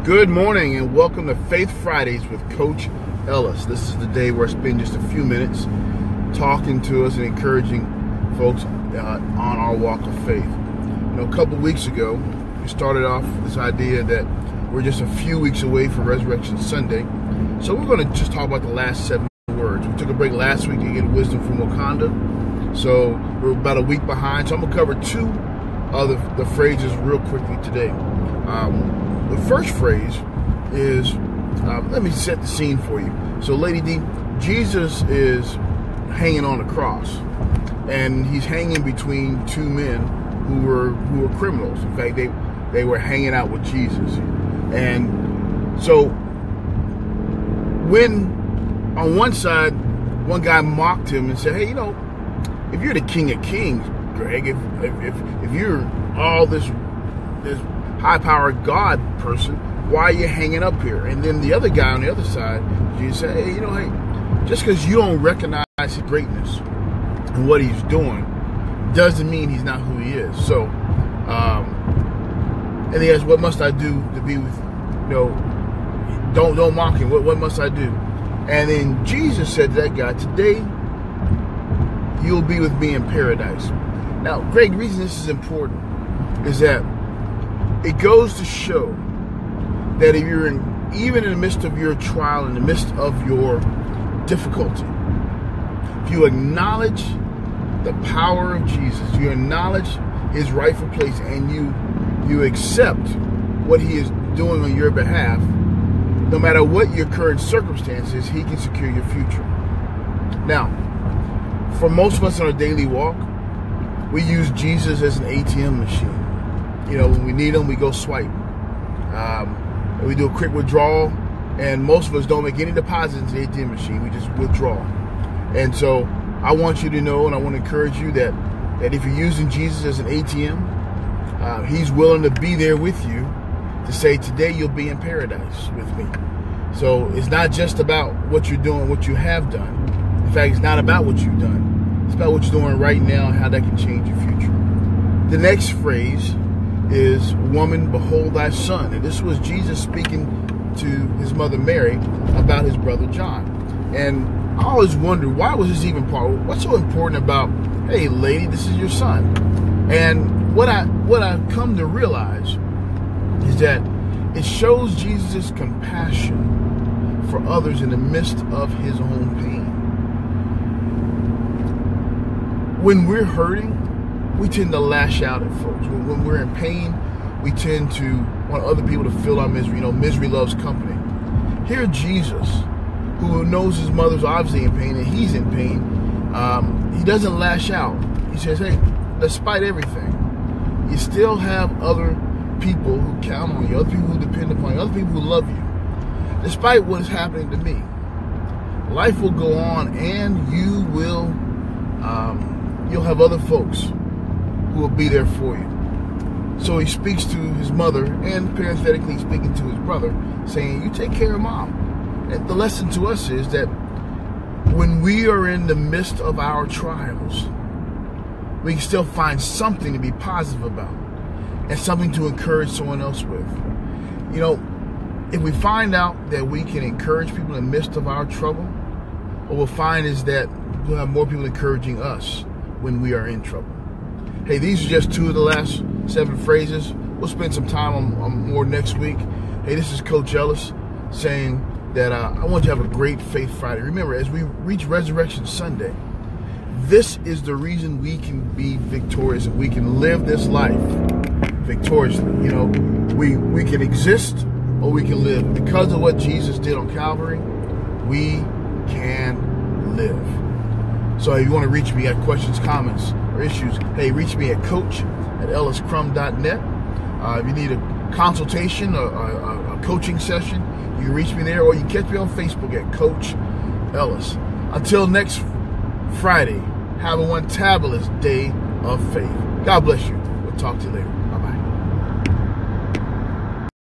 Good morning and welcome to Faith Fridays with Coach Ellis. This is the day where I spend just a few minutes talking to us and encouraging folks on our walk of faith. A couple weeks ago, we started off this idea that we're just a few weeks away from Resurrection Sunday. So we're going to just talk about the last 7 words. We took a break last week to get wisdom from Wakanda. So we're about a week behind. So I'm going to cover 2 of the phrases real quickly today. The first phrase is, let me set the scene for you. So Lady D, Jesus is hanging on the cross, and he's hanging between 2 men who were criminals. In fact, they were hanging out with Jesus. And so when on one side, one guy mocked him and said, hey, if you're the King of Kings, Greg, if you're all this high-powered God person, why are you hanging up here? And then the other guy on the other side, Jesus said, hey, just because you don't recognize his greatness and what he's doing doesn't mean he's not who he is. So, and he asked, what must I do to be with, don't mock him. What must I do? And then Jesus said to that guy, today you'll be with me in paradise. Now, Greg, the reason this is important is that it goes to show that if you're even in the midst of your trial, in the midst of your difficulty, if you acknowledge the power of Jesus, you acknowledge his rightful place, and you accept what he is doing on your behalf, no matter what your current circumstances, he can secure your future. Now, for most of us on our daily walk, we use Jesus as an ATM machine. When we need him, we go swipe. We do a quick withdrawal, and most of us don't make any deposits in the ATM machine. We just withdraw. And so I want you to know, and I want to encourage you that if you're using Jesus as an ATM, he's willing to be there with you to say, today you'll be in paradise with me. So it's not just about what you're doing, what you have done. In fact, it's not about what you've done. It's about what you're doing right now and how that can change your future. The next phrase is, woman, behold thy son. And this was Jesus speaking to his mother Mary about his brother John. And I always wondered, why was this even part? What's so important about, hey lady, this is your son? And what I come to realize is that it shows Jesus' compassion for others in the midst of his own pain. When we're hurting, we tend to lash out at folks. When we're in pain, we tend to want other people to feel our misery. Misery loves company. Here, Jesus, who knows his mother's obviously in pain and he's in pain, he doesn't lash out. He says, hey, despite everything, you still have other people who count on you, other people who depend upon you, other people who love you. Despite what is happening to me, life will go on, and you'll have other folks who will be there for you. So he speaks to his mother, and parenthetically speaking to his brother, saying, you take care of mom. And the lesson to us is that when we are in the midst of our trials, we can still find something to be positive about and something to encourage someone else with. If we find out that we can encourage people in the midst of our trouble, what we'll find is that we'll have more people encouraging us when we are in trouble. Hey, these are just 2 of the last 7 phrases. We'll spend some time on more next week. Hey, this is Coach Ellis saying that I want you to have a great Faith Friday. Remember, as we reach Resurrection Sunday, this is the reason we can be victorious and we can live this life victoriously. We can exist or we can live. Because of what Jesus did on Calvary, we can live. So if you want to reach me, got questions, comments, or issues, hey, reach me at coach@elliscrum.net. If you need a consultation or a coaching session, you can reach me there, or you can catch me on Facebook at Coach Ellis. Until next Friday, have a fantabulous day of faith. God bless you. We'll talk to you later.